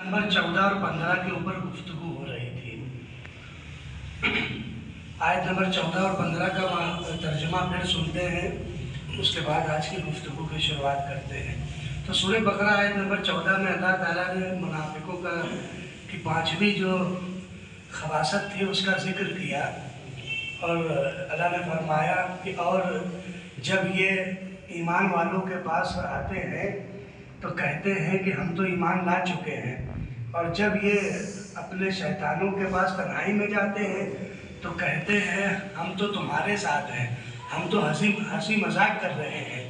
Number 14 और 15 के ऊपर गुफ्तगू हो रही थी। आयत नंबर 14 और 15 का तर्जुमा फिर सुनते हैं, उसके बाद आज की गुफ्तगू की शुरुआत करते हैं। तो सूरह बकरा आयत नंबर 14 में अल्लाह ताला ने मुनाफिकों की पांचवी जो खबासत थी उसका जिक्र किया और अल्लाह ने फरमाया कि और जब ये ईमान वालों के पास आते हैं तो कहते हैं कि हम तो ईमान ला चुके हैं, और जब ये अपने शैतानों के पास तन्हाई में जाते हैं तो कहते हैं हम तो तुम्हारे साथ हैं, हम तो हंसी मजाक कर रहे हैं।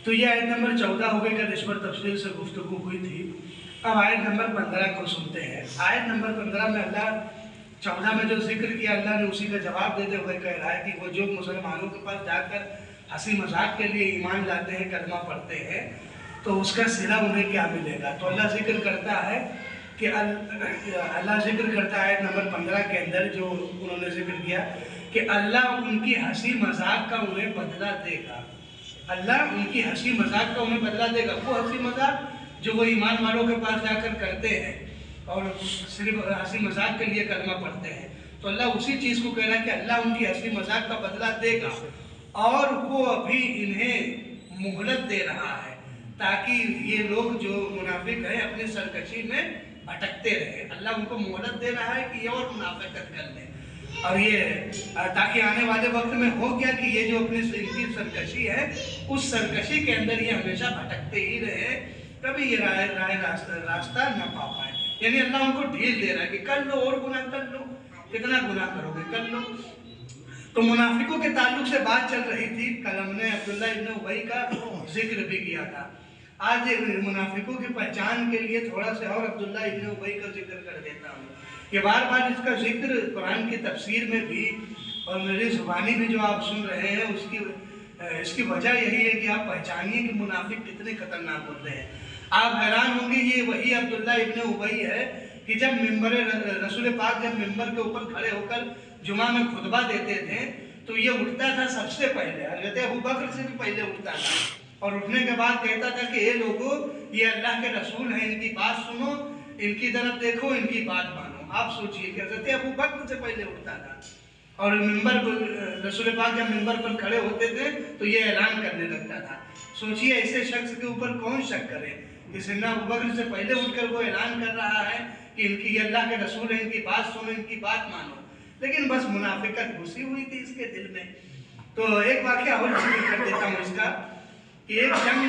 तो ये आयत नंबर 14 हो गई, कल इस पर तफसील से गुफ्तगू हुई थी। अब आयत नंबर 15 को सुनते हैं। आयत नंबर 15 में अल्लाह 14 में जो जिक्र किया अल्लाह ने उसी का जवाब देते हुए कह रहा है कि वो जो मुसलमानों के पास जाकर हंसी मजाक के लिए ईमान लाते हैं, कलमा पढ़ते हैं, तो उसका सिला उन्हें क्या मिलेगा। तो अल्लाह जिक्र करता है कि अल्लाह जिक्र करता है नंबर 15 के अंदर जो उन्होंने जिक्र किया कि अल्लाह उनकी हंसी मजाक का उन्हें बदला देगा। अल्लाह उनकी हंसी मजाक का उन्हें बदला देगा। वो हंसी मजाक जो वो ईमान वालों के पास जाकर करते हैं और सिर्फ हंसी मजाक के लिए कलमा पढ़ते हैं, तो अल्लाह उसी चीज़ को कह रहा है कि अल्लाह उनकी हंसी मजाक का बदला देगा और वो अभी इन्हें मोहलत दे रहा है ताकि ये लोग जो मुनाफिक हैं अपनी सरकशी में भटकते रहे। अल्लाह उनको मोहलत दे रहा है कि ये और मुनाफिकत कर लें, और ये ताकि आने वाले वक्त में हो गया कि ये जो अपनी इनकी सरकशी है उस सरकशी के अंदर ये हमेशा भटकते ही रहे, कभी ये रास्ता न पा पाए। यानी अल्लाह उनको ढील दे रहा है कि कर लो और गुनाह कर लो, कितना गुनाह करोगे कर लो। तो मुनाफिकों के ताल्लुक से बात चल रही थी। कल हमने अब्दुल्ला इब्न उबई का जिक्र भी किया था। आज मुनाफिकों की पहचान के लिए थोड़ा सा और अब्दुल्ला इब्न उबई का जिक्र कर देता हूँ। ये बार बार इसका जिक्र कुरान की तफसीर में भी और मेरी ज़ुबानी भी जो आप सुन रहे हैं इसकी वजह यही है कि आप पहचानिए कि मुनाफिक कितने खतरनाक होते हैं। आप हैरान होंगे, ये वही अब्दुल्ला इब्न उबई है कि जब मिंबर रसूल पाक जब मिंबर के ऊपर खड़े होकर जुमा में खुतबा देते थे तो ये उठता था सबसे पहले, हज़रत अबू बकर से भी पहले उठता था, और उठने के बाद कहता था कि ये लोगों, ये अल्लाह के रसूल हैं, इनकी बात सुनो, इनकी तरफ देखो, इनकी बात मानो। आप सोचिए कि हज़रत अबू बकर से पहले उठता था और मिंबर पर रसूल पाक जब मिंबर पर खड़े होते थे तो ये ऐलान करने लगता था। सोचिए ऐसे शख्स के ऊपर कौन शक करे कि सैयदना अबू बकर से पहले उठकर वो ऐलान कर रहा है कि इनकी ये अल्लाह के रसूल है, इनकी बात सुनो, इनकी बात मानो। लेकिन बस मुनाफिकत घुसी हुई थी इसके दिल में। तो एक वाक़या और जिक्र कर देता हूँ इसका कि एक जंग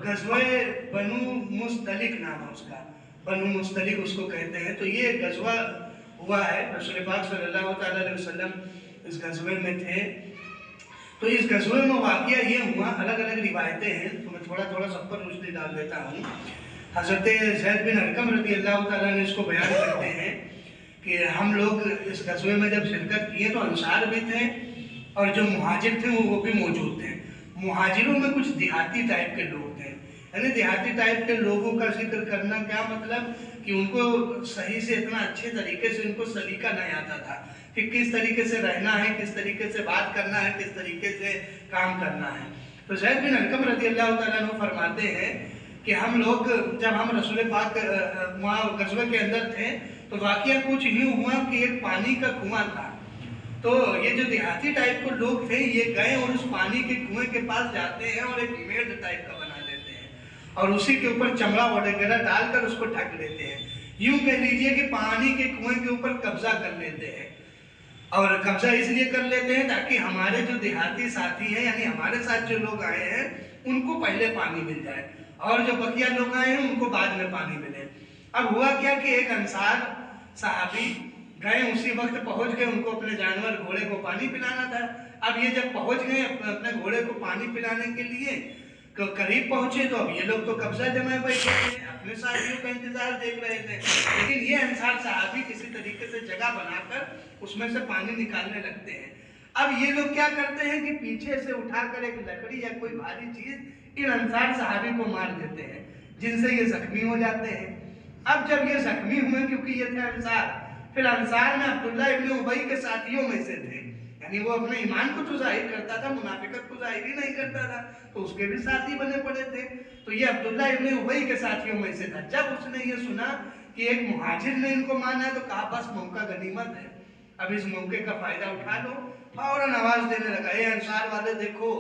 गज़वे बनु मुस्तलिक नाम है उसका, बनु मुस्तलिक उसको कहते हैं। तो ये गज़वा हुआ है, रसूल पाक सल्लल्लाहु अलैहि वसल्लम इस गज़वे में थे। तो इस गज़वे में वाक़या ये हुआ, अलग अलग रिवायतें हैं, तो मैं थोड़ा थोड़ा सब पर रोशनी डाल देता हूँ। हज़रत ज़ैद बिन अरकम रज़ी अल्लाह तआला ने इसको बयान करते हैं कि हम लोग इस गज़वे में जब शिरकत किए तो अंसार भी थे और जो मुहाजिर थे वो भी मौजूद थे। मुहाजिरों में कुछ देहाती टाइप के लोग थे, यानी देहाती टाइप के लोगों का जिक्र करना क्या मतलब कि उनको सही से इतना अच्छे तरीके से उनको सलीका नहीं आता था कि किस तरीके से रहना है, किस तरीके से बात करना है, किस तरीके से काम करना है। तो ज़ैद बिन अरकम रज़ी अल्लाह तआला अन्हु फरमाते हैं कि हम लोग जब हम रसूल पाक वहाँ गज़वे के अंदर थे तो वाक़या कुछ यूँ हुआ कि एक पानी का कुआं था। तो ये जो देहाती टाइप के लोग थे ये गए और उस पानी के कुएं के पास जाते हैं और एक मेड टाइप का बना लेते हैं और उसी के ऊपर चमड़ा वगैरह डालकर उसको ढक लेते हैं। यूं कह लीजिए कि पानी के कुएं के ऊपर कब्जा कर लेते हैं, और कब्जा इसलिए कर लेते हैं ताकि हमारे जो देहाती साथी हैं यानी हमारे साथ जो लोग आए हैं उनको पहले पानी मिल जाए और जो बकिया लोग आए हैं उनको बाद में पानी मिले। अब हुआ क्या कि एक अंसार सहाबी गए, उसी वक्त पहुंच गए, उनको अपने जानवर घोड़े को पानी पिलाना था। अब ये जब पहुंच गए अपने घोड़े को पानी पिलाने के लिए तो करीब पहुंचे तो अब ये लोग तो कब्जा जमाए बैठे थे, अपने साथियों का इंतजार देख रहे थे। लेकिन ये अंसार सहाबी किसी तरीके से जगह बनाकर उसमें से पानी निकालने लगते हैं। अब ये लोग क्या करते हैं कि पीछे से उठाकर एक लकड़ी या कोई भारी चीज इन अंसार सहाबी को मार देते हैं, जिनसे ये जख्मी हो जाते हैं। अब जब ये जख्मी हुए, क्योंकि ये थे अंसार, फिर अंसार में अब्दुल्ला इब्न उबई के साथियों में से थे, यानी वो अपने ईमान को तो जाहिर करता था, मुनाफिकत को जाहिर ही नहीं करता था, तो उसके भी साथी बने पड़े थे। तो ये अब्दुल्ला इब्न उबई के साथियों में से था। जब उसने ये सुना कि एक मुहाजिर ने इनको माना है तो कहा बस मौका गनीमत है, अब इस मौके का फायदा उठा लो। फौरन आवाज देने लगा, ए अंसार वाले देखो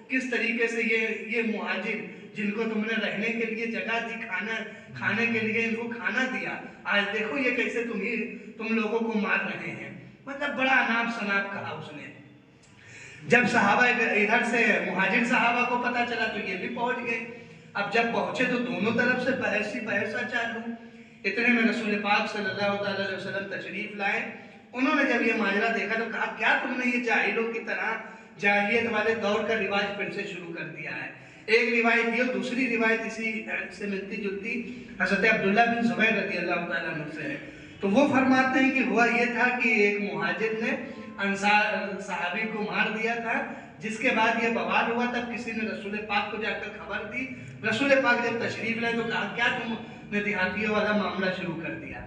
किस तरीके से ये मुहाजिर जिनको तुमने रहने के लिए जगह दी, खाने के लिए इनको खाना दिया, आज देखो ये कैसे तुम लोगों को मार रहे हैं। मतलब बड़ा अनाप शनाप कहा उसने। जब सहाबा इधर से मुहाजिर सहाबा को पता चला तो ये भी पहुंच गए। अब जब पहुंचे तो दोनों तरफ से बहसा चालू। इतने में रसूल पाक सल्लल्लाहु अलैहि वसल्लम तशरीफ लाए। उन्होंने जब ये माजरा देखा तो कहा, क्या तुमने ये जाहिलों की तरह जाहिलियत वाले दौर का रिवाज फिर से शुरू कर दिया है। एक रिवायत ये, दूसरी रिवायत इसी से मिलती जुलती हज़रत अब्दुल्ला बिन ज़ुबैर रज़ियल्लाहु ताला अन्हु से है। तो वो फरमाते हैं कि हुआ ये था कि एक मुहाजिर ने अंसार सहाबी को मार दिया था, जिसके बाद ये बवाल हुआ। तब किसी ने रसूल पाक को जाकर खबर दी। रसूल पाक जब तशरीफ लाए तो कहा, क्या तुमने देहातियों वाला मामला शुरू कर दिया।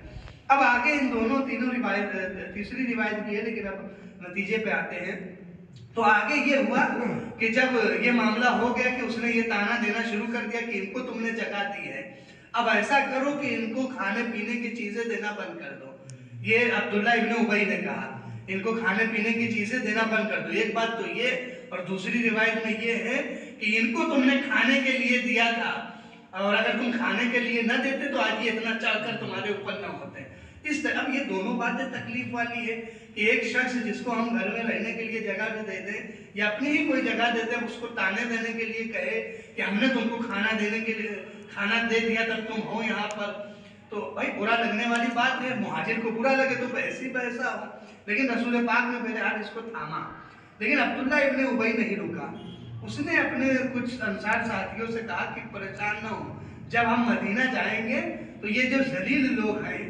अब आगे इन दोनों तीनों रिवायत, तीसरी रिवायत भी है, लेकिन अब नतीजे पे आते हैं। तो आगे ये हुआ कि जब ये मामला हो गया कि उसने ये ताना देना शुरू कर दिया कि इनको तुमने जगह दी है, अब ऐसा करो कि इनको खाने पीने की चीजें देना बंद कर दो। ये अब्दुल्ला इब्न उबई ने कहा, इनको खाने पीने की चीजें देना बंद कर दो। एक बात तो ये, और दूसरी रिवायत में ये है कि इनको तुमने खाने के लिए दिया था, और अगर तुम खाने के लिए न देते तो आज ये इतना चढ़कर तुम्हारे ऊपर न होते। इस तरह अब ये दोनों बातें तकलीफ वाली है कि एक शख्स जिसको हम घर में रहने के लिए जगह भी दे दें या अपनी ही कोई जगह देते हैं, उसको ताने देने के लिए कहे कि हमने तुमको खाना देने के लिए खाना दे दिया तब तुम हो यहाँ पर, तो भाई बुरा लगने वाली बात है। मुहाजिर को बुरा लगे तो पैसा हो, लेकिन रसूल पाक ने बहरहाल इसको थामा। लेकिन अब्दुल्ला इब्न उबई नहीं रुका। उसने अपने कुछ अंसार साथियों से कहा कि परेशान न हो, जब हम मदीना जाएंगे तो ये जो जलील लोग हैं,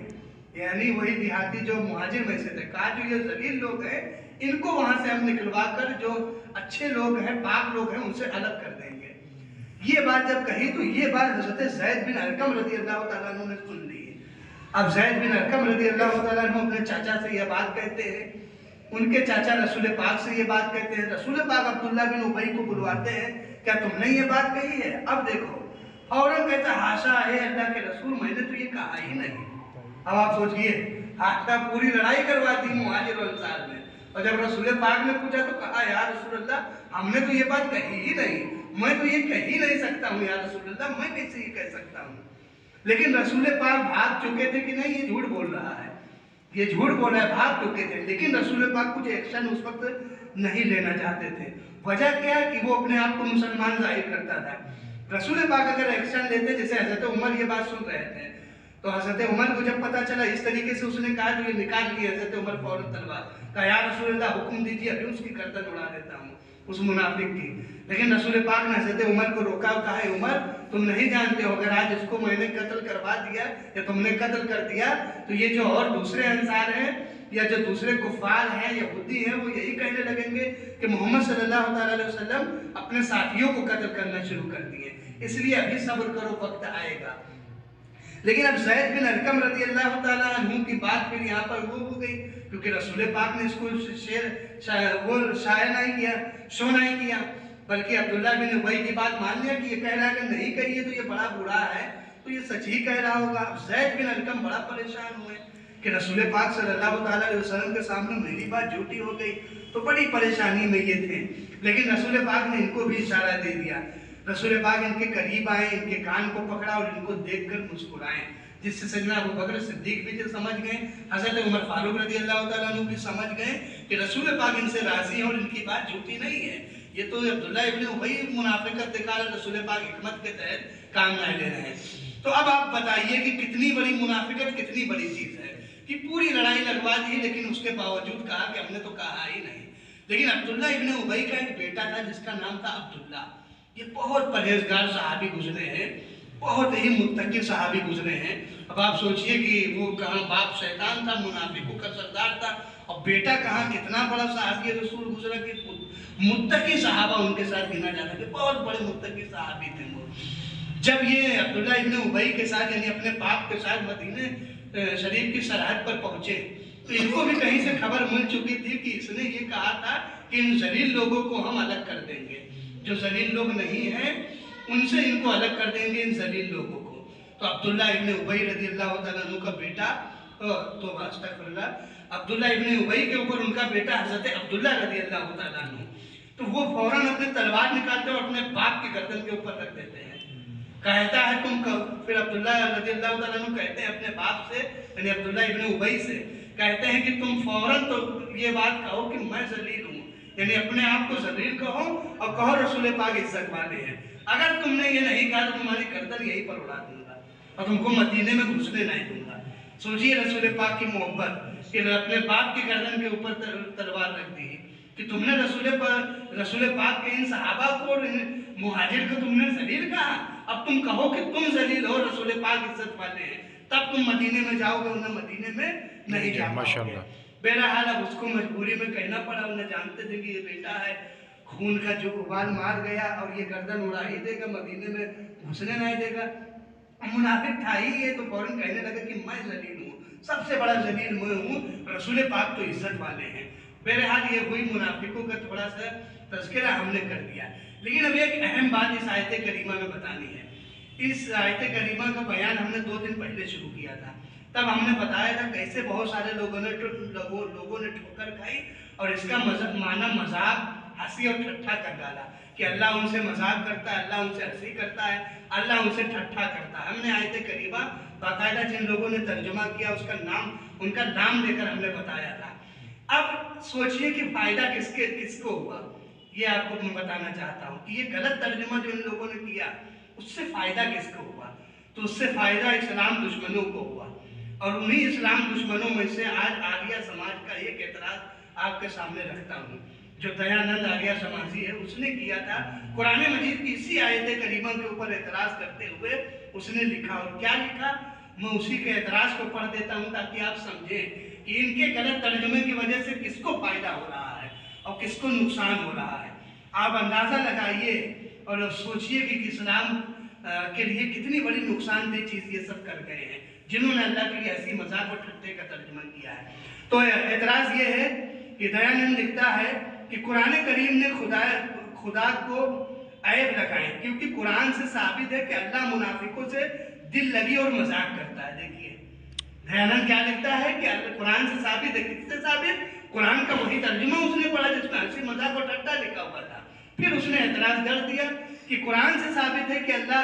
यानी वही देहाती जो मुहाजिर में से थे, कहा जो ये जलील लोग हैं इनको वहां से हम निकलवा कर जो अच्छे लोग हैं, पाक लोग हैं, उनसे अलग कर देंगे। ये बात जब कही तो ये बात हज़रत ज़ैद बिन अरकम रज़ियल्लाहु ताला अन्हु ने सुन ली। अब ज़ैद बिन अरकम रज़ियल्लाहु ताला अन्हु अपने चाचा से यह बात कहते हैं, उनके चाचा रसूल पाक से ये बात कहते हैं। रसूल पाक अब्दुल्ला बिन उबई को बुलवाते हैं, क्या तुमने ये बात कही है? अब देखो फौरन कहता, हाशा है अल्लाह के रसूल, मैंने तो ये कहा ही नहीं। अब आप सोचिए, हाथा पूरी लड़ाई करवा दी मुहाजिर और अंसार में, और जब रसूल पाक ने पूछा तो कहा, या रसूल अल्लाह हमने तो ये बात कही ही नहीं, मैं तो ये कह ही नहीं सकता हूँ, या रसूल अल्लाह मैं कैसे ये कह सकता हूँ। लेकिन रसूल पाक भाग चुके थे कि नहीं ये झूठ बोल रहा है, ये झूठ बोल रहा है, भाग चुके थे। लेकिन रसूल पाक कुछ एक्शन उस वक्त नहीं लेना चाहते थे। वजह क्या है कि वो अपने आप को मुसलमान जाहिर करता था। रसूल पाक अगर एक्शन लेते, जैसे हजरत उमर ये बात सुन रहे थे, तो हजरत उमर को जब पता चला इस तरीके से उसने कहा तो ये निकाल लिया। हजरत उमर फौरन तलवार, कहा या रसूल अल्लाह हुक्म दीजिए, अभी उसकी गर्दन उड़ा देता हूँ उस मुनाफिक की। लेकिन रसूल पाक ने हजरत उमर को रोका और कहा, उमर तुम नहीं जानते हो, अगर आज इसको मैंने कत्ल करवा दिया या तुमने कत्ल कर दिया तो ये जो और दूसरे अंसार हैं या जो दूसरे कुफार हैं, यहूदी हैं, वो यही कहने लगेंगे कि मोहम्मद सल्लल्लाहु अलैहि वसल्लम अपने साथियों को कत्ल करना शुरू कर दिए, इसलिए अभी सब्र करो, वक्त आएगा। लेकिन अब ज़ैद बिन अरकम रज़ियल्लाहु ताला अन्हु की बात फिर यहाँ पर वो हो गई, क्योंकि रसूल पाक ने इसको शो नहीं किया, बल्कि अब्दुल्ला बिन उबई की बात मान लिया कि ये कह रहा है कि नहीं कहिए तो ये बड़ा बुरा है, तो ये सच ही कह रहा होगा। अब ज़ैद बिन अरकम बड़ा परेशान हुए कि रसूल पाक सल्लल्लाहु अलैहि वसल्लम के सामने मेरी बात झूठी हो गई, तो बड़ी परेशानी में ये थे। लेकिन रसूल पाक ने इनको भी इशारा दे दिया। रसूल पाक इनके करीब आए, इनके कान को पकड़ा और इनको देखकर मुस्कुराए, जिससे सैयदना अबू बकर सिद्दीक भी समझ गए, हज़रत उमर फारूक रज़ियल्लाहु ताला अन्हु भी समझ गए कि रसूल पाक इनसे राज़ी हैं और इनकी बात झूठी नहीं है। ये तो अब्दुल्ला इब्न उबई मुनाफिकत दिखा रहे, रसूल पाक हिकमत के तहत काम नहीं ले रहे हैं। तो अब आप बताइए कि कितनी बड़ी मुनाफिकत, कितनी बड़ी चीज़ है कि पूरी लड़ाई लगवा दी, लेकिन उसके बावजूद कहा कि हमने तो कहा ही नहीं। लेकिन अब्दुल्ला इब्न उबई का एक बेटा था जिसका नाम था अब्दुल्ला। ये बहुत परहेजगार सहाबी गुजरे हैं, बहुत ही मुत्तकी सहाबी गुजरे हैं। अब आप सोचिए कि वो कहाँ बाप शैतान था, मुनाफिकों का सरदार था, और बेटा कहाँ कितना बड़ा सहाबी रसूल गुजरा कि मुत्तकी सहाबा उनके साथ गिना जाता है, बहुत बड़े मुत्तकी सहाबी थे वो। जब ये अब्दुल्ला इब्न उबई के साथ यानी अपने बाप के साथ मदीने शरीफ की सरहद पर पहुंचे तो इनको भी कहीं से खबर मिल चुकी थी कि इसने ये कहा था कि इन जलील लोगों को हम अलग कर देंगे, जो जलील लोग नहीं हैं उनसे इनको अलग कर देंगे, इन जलील लोगों को। तो अब्दुल्ला इब्न उबई रज़ी अल्लाह तआला अन्हु का बेटा, तो अब्दुल्ला इब्न उबई के ऊपर उनका बेटा हजरत अब्दुल्ला रज़ी अल्लाह तआला अन्हु, तो वो फौरन अपने तलवार निकालते और अपने बाप की गर्दन के ऊपर रख देते हैं। कहता है फिर अब्दुल्ला रज़ी अल्लाह तआला अन्हु कहते हैं अपने बाप से, यानी अब्दुल्ला इब्न उबई से, कहते हैं कि तुम फौरन तो ये बात कहो कि मैं जलील हूँ, यानी अपने आप को जलील कहो और कहो रसूल पाक इज्जत वाले हैं। अगर तुमने ये नहीं कहा तो तुम्हारी गर्दन यहीं पर उड़ा दूंगा और तुमको मदीने में घुसने नहीं दूंगा। सोचिए रसूल पाक की मोहब्बत कि अपने बाप की गर्दन के ऊपर तलवार रख दी कि तुमने रसूल पाक के इन सहाबा को, मुहाजिर को तुमने जलील कहा, अब तुम कहो कि तुम जलील हो, रसूल पाक इज्जत वाले हैं, तब तुम मदीने में जाओगे, उन्हें मदीने में नहीं जा पाओगे। बहरहाल अब उसको मजबूरी में कहना पड़ा, उन्हें जानते थे कि ये बेटा है, खून का जो उबाल मार गया और ये गर्दन उड़ा ही देगा, मदीने में घुसने नहीं देगा। मुनाफिक था ही ये, तो फौरन कहने लगा कि मैं जलील हूँ, सबसे बड़ा जलील मैं हूँ, रसूल पाक तो इज्जत वाले हैं। बहरहाल ये हुई मुनाफिकों का थोड़ा सा तज़किरा हमने कर दिया, लेकिन अब एक अहम बात इस आयत करीमा में बतानी है। इस आयत करीमा का बयान हमने 2 दिन पहले शुरू किया था, तब हमने बताया था कैसे बहुत सारे लोगों ने ठोकर खाई और इसका माना मजाक, हंसी और ठट्ठा कर डाला कि अल्लाह उनसे मजाक करता है, अल्लाह उनसे हंसी करता है, अल्लाह उनसे ठट्ठा करता है। हमने आयत करीमा बाकायदा जिन लोगों ने तर्जुमा किया उनका नाम लेकर हमने बताया था। अब सोचिए कि फायदा किसको हुआ, ये आपको मैं बताना चाहता हूँ कि ये गलत तर्जुमा जो इन लोगों ने किया उससे फायदा किसको हुआ। तो उससे फायदा इस्लाम दुश्मनों को हुआ, और उन्हीं इस्लाम दुश्मनों में से आज आर्य समाज का एक एतराज आपके सामने रखता हूँ, जो दयानंद आर्य समाजी है, उसने किया था। कुरान मजीद की इसी आयत करीमा के ऊपर एतराज करते हुए उसने लिखा, और क्या लिखा मैं उसी के एतराज को पढ़ देता हूँ ताकि आप समझें कि इनके गलत तर्जुमे की वजह से किसको फायदा हो रहा है और किसको नुकसान हो रहा है। आप अंदाजा लगाइए और सोचिए कि इस्लाम के लिए कितनी बड़ी नुकसानदेह चीज़ ये सब कर गए हैं जिन्होंने अल्लाह के लिए ऐसी मजाक और ठट्ठे का तर्जुमा किया है। तो एतराज़ ये है कि दयानंद लिखता है कि कुरान करीम ने खुदा को ऐब लगाए, क्योंकि कुरान से साबित है कि अल्लाह मुनाफिकों से दिल लगी और मजाक करता है। देखिए दयानंद क्या लिखता है कि कुरान से साबित है, किससे साबित? कुरान का वही तर्जुमा उसने पढ़ा जिसमें हंसी मजाक और ठट्ठा लिखा हुआ था। फिर उसने एतराज कर दिया कि कुरान से साबित है कि अल्लाह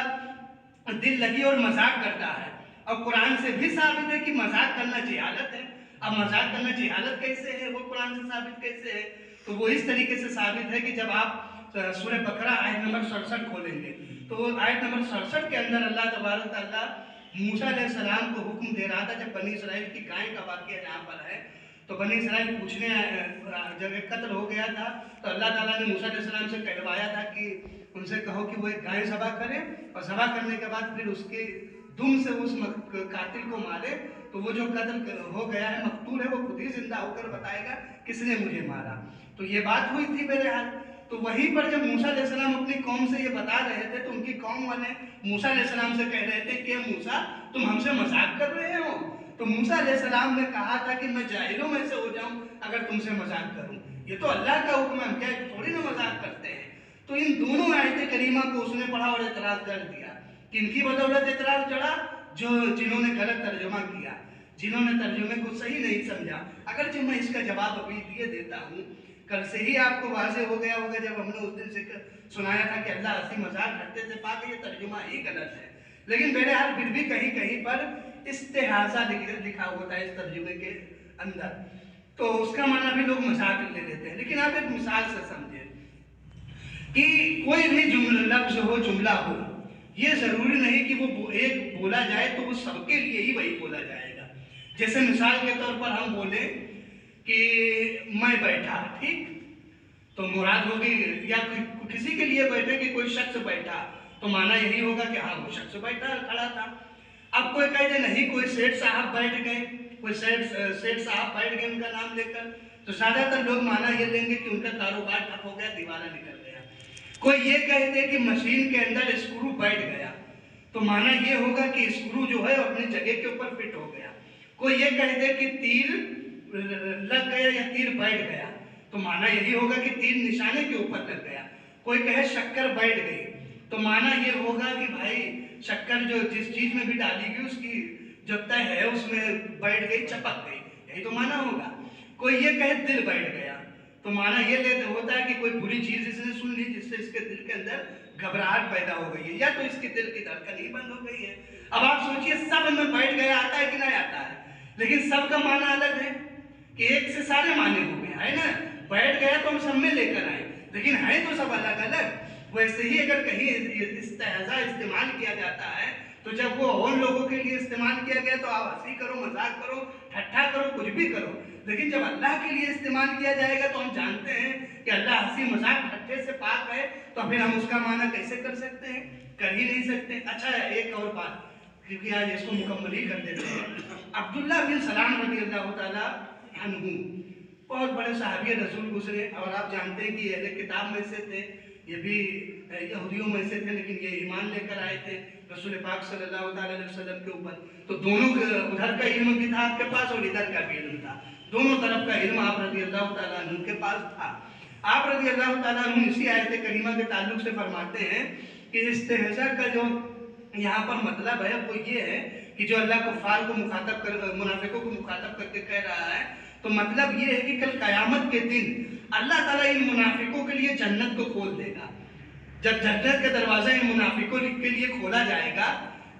दिल लगी और मजाक करता है, और कुरान से भी साबित है कि मजाक करना जिहालत है। अब मजाक करना जिहालत कैसे है, वो कुरान से साबित कैसे है? तो वो इस तरीके से साबित है कि जब आप सूरह बकरा आयत नंबर 67 खोलेंगे तो वो आयत नंबर 67 के अंदर अल्लाह तबारक तआला मूसा अलैहिस्सलाम को हुक्म दे रहा था, जब बनी इसराइल की गाय का वाक़या जहाँ पर है, तो बनी इसराइल पूछने जब एक कत्ल हो गया था तो अल्लाह ताला ने मूसा अलैहिस्सलाम से कहलवाया था कि उनसे कहो कि वो एक गाय ज़बह करें और ज़बह करने के बाद फिर उसके दुम से उस कातिल को मारे, तो वो जो कत्ल हो गया है, मकतूल है, वो खुद ही जिंदा होकर बताएगा किसने मुझे मारा। तो ये बात हुई थी बहरहाल। तो वहीं पर जब मूसा अलैहिस्सलाम अपनी कौम से ये बता रहे थे तो उनकी कौम वाले मूसा अलैहिस्सलाम से कह रहे थे कि मूसा तुम हमसे मजाक कर रहे हो। तो मूसा अलैहिस्सलाम ने कहा था कि मैं जाहिलों में से हो जाऊं अगर तुमसे मजाक करूं, ये तो अल्लाह का हुक्म है, हम क्या थोड़ी ना मजाक करते हैं। तो इन दोनों आयत करीमा को उसने पढ़ा और एतराज कर दिया। किनकी बदौलत एतराज चढ़ा? जिन्होंने गलत तर्जुमा किया, जिन्होंने तर्जुमे को सही नहीं समझा। अगर जब मैं इसका जवाब अभी दिए देता हूँ, कल से ही आपको वाज़ेह हो गया होगा जब हमने उस दिन से सुनाया था कि अल्लाह हंसी मजाक करते थे, पाक ये तर्जुमा ही गलत है। लेकिन बहरहाल फिर भी कहीं कहीं पर इस्तेहाज़ा लिखा होता है इस तर्जुमे के अंदर, तो उसका माना भी लोग मजाक ले लेते हैं। लेकिन आप एक मिसाल से समझें कि कोई भी लफ्ज़ हो, जुमला हो, ये ज़रूरी नहीं कि वो एक बोला जाए तो वो सबके लिए ही वही बोला जाएगा। जैसे मिसाल के तौर पर हम बोले कि मैं बैठा, ठीक, तो मुराद होगी, या किसी के लिए बैठे कि कोई शख्स बैठा, तो माना यही होगा कि हाँ वो शख्स बैठा खड़ा था। अब कोई कह दे नहीं कोई सेठ साहब बैठ गए, कोई सेठ साहब बैठ गए उनका नाम लेकर, तो ज़्यादातर लोग माना ये लेंगे कि उनका कारोबार ठप हो गया, दिवाला निकल गया। कोई ये कह दे कि मशीन के अंदर स्क्रू बैठ गया, तो माना ये होगा कि स्क्रू जो है अपनी जगह के ऊपर फिट हो गया। कोई ये कह दे कि तीर लग गया या तीर बैठ गया, तो माना यही होगा कि तीर निशाने के ऊपर लग गया। कोई कहे शक्कर बैठ गई, तो माना ये होगा कि भाई शक्कर जो जिस चीज में भी डाली गई उसकी जो तय है उसमें बैठ गई, चपक गई, यही तो माना होगा। कोई ये कहे दिल बैठ गया, तो माना ये लेते होता है कि कोई बुरी चीज इसने सुन ली जिससे इसके दिल के अंदर घबराहट पैदा हो गई है, या तो इसके दिल की धड़कन ही बंद हो गई है। अब आप सोचिए सब में बैठ गया आता है कि नहीं आता है, लेकिन सबका माना अलग है कि एक से सारे माने हो गए, है ना। बैठ गया तो हम सब में लेकर आए, लेकिन है तो सब अलग अलग। वैसे ही अगर कहीं इस्तेहज़ा इस्तेमाल किया जाता है, तो जब वो और लोगों के लिए इस्तेमाल किया गया तो आप हंसी करो, मजाक करो, ठट्ठा करो, कुछ भी करो, लेकिन जब अल्लाह के लिए इस्तेमाल किया जाएगा तो हम जानते हैं कि अल्लाह हंसी मजाक ठट्ठे से पाक है, तो फिर हम उसका माना कैसे कर सकते हैं, कर ही नहीं सकते। अच्छा, एक और बात, क्योंकि आज इसको मुकम्मल ही कर देते हैं। अब्दुल्ला बिन सलाम रज़ी अल्लाह ताला अन्हु बहुत बड़े सहाबी रसूल गुजरे, और आप जानते हैं कि अहले किताब में से थे, ये भी यहूदियों में से थे, लेकिन ये ईमान लेकर आए थे रसूल पाक सल्लल्लाहु अलैहि वसल्लम के ऊपर। तो दोनों उधर का इल्म भी था आपके पास और इधर का भी इल्म था, दोनों तरफ का इल्म आप रज़ी अल्लाह ताला अन्हु के पास था। आप रज़ी अल्लाह ताला अन्हु इसी आयत करीमा के ताल्लुक से फरमाते हैं कि इस्तेहज़ा का जो यहाँ पर मतलब है वो ये है कि जो अल्लाह कुफ़ार को मुखातब कर, मुनाफिकों को मुखातब करके कह रहा है, तो मतलब ये है कि कल क़यामत के दिन अल्लाह ताला इन मुनाफिकों के लिए जन्नत को खोल देगा। जब जन्नत का दरवाज़ा इन मुनाफिकों के लिए खोला जाएगा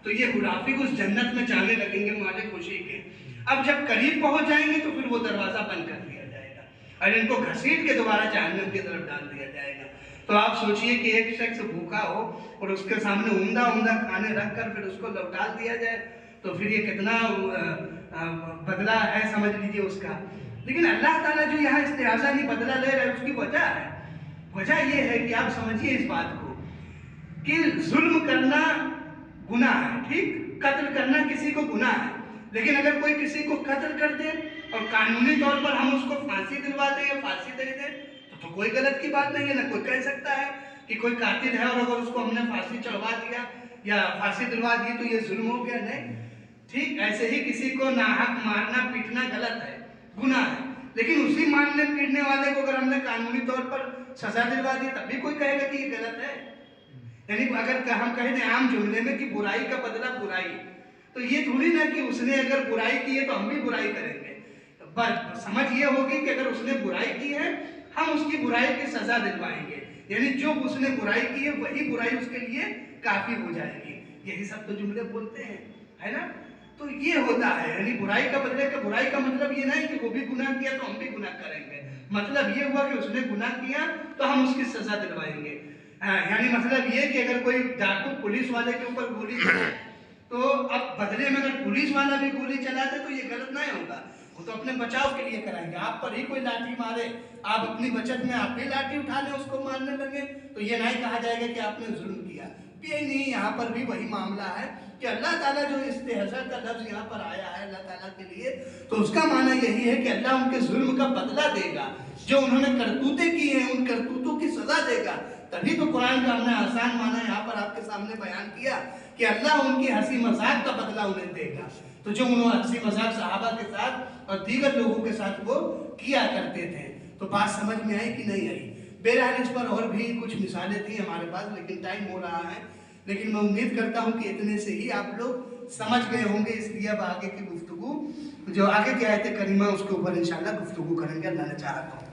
तो ये मुनाफिक उस जन्नत में जाने लगेंगे मारे खुशी के। अब जब करीब पहुंच जाएंगे तो फिर वो दरवाज़ा बंद कर दिया जाएगा और इनको घसीट के दोबारा जहन्नम की तरफ डाल दिया जाएगा। तो आप सोचिए कि एक शख्स भूखा हो और उसके सामने उम्दा उम्दा खाने रख कर फिर उसको लौटा दिया जाए, तो फिर ये कितना बदला है समझ लीजिए उसका। लेकिन अल्लाह ताला जो यहाँ इस्तेहज़ा नहीं बदला ले रहा है, उसकी वजह है। वजह ये है कि आप समझिए इस बात को कि जुल्म करना गुनाह है, ठीक, कत्ल करना किसी को गुनाह है, लेकिन अगर कोई किसी को कत्ल कर दे और कानूनी तौर पर हम उसको फांसी दिलवा दें या फांसी दे दें तो कोई गलत की बात नहीं है। ना कोई कह सकता है कि कोई कातिल है और अगर उसको हमने फांसी चढ़वा दिया या फांसी दिलवा दी तो ये जुल्म हो गया, नहीं। ठीक ऐसे ही किसी को नाहक मारना पीटना गलत है, गुनाह है, लेकिन उसी मारने पीटने वाले को अगर हमने कानूनी तौर पर सजा दिलवा दी तब भी कोई कहेगा कि ये गलत है। यानी अगर हम कहें आम जुमले में कि बुराई का बदला बुराई, तो ये थोड़ी ना कि उसने अगर बुराई की है तो हम भी बुराई करेंगे। बस समझ ये होगी कि अगर उसने बुराई की है हम उसकी बुराई की सजा दिलवाएंगे, यानी जो उसने बुराई की है वही बुराई उसके लिए काफी हो जाएगी। यही सब तो जुमले बोलते हैं, है ना। तो ये होता है, यानी बुराई का बदले का बुराई का मतलब ये नहीं कि वो भी गुनाह किया तो हम भी गुनाह करेंगे। मतलब ये हुआ कि उसने गुनाह किया तो हम उसकी सजा दिलवाएंगे। यानी मतलब ये कि अगर कोई डाकू पुलिस वाले के ऊपर गोली चलाए तो अब बदले में अगर पुलिस वाला भी गोली चलाते तो ये गलत नहीं होगा, वो तो अपने बचाव के लिए कराएंगे। आप पर ही कोई लाठी मारे, आप अपनी बचत में आप भी लाठी उठा लें उसको मारने लगे तो ये नहीं कहा जाएगा कि आपने जुल्म किया। ये नहीं, यहाँ पर भी वही मामला है कि अल्लाह ताला जो इस्तेहज़ा का लफ्ज़ यहाँ पर आया है अल्लाह ताला के लिए, तो उसका माना यही है कि अल्लाह उनके जुल्म का बदला देगा, जो उन्होंने करतूतें की हैं उन करतूतों की सजा देगा। तभी तो कुरान का हमने आसान माना यहाँ पर आपके सामने बयान किया कि अल्लाह उनकी हंसी मजाक का बदला उन्हें देगा। तो जो उन्होंने हंसी मजाक सहाबा के साथ और दीगर लोगों के साथ वो किया करते थे, तो बात समझ में आई कि नहीं आई। बहरहाल इस पर और भी कुछ मिसालें थी हमारे पास, लेकिन टाइम हो रहा है। लेकिन मैं उम्मीद करता हूँ कि इतने से ही आप लोग समझ गए होंगे, इसलिए अब आगे की गुफ्तगू जो आगे की आयत करीमा उसके ऊपर इंशाल्लाह गुफ्तगू करेंगे अल्लाह ने चाहा तो।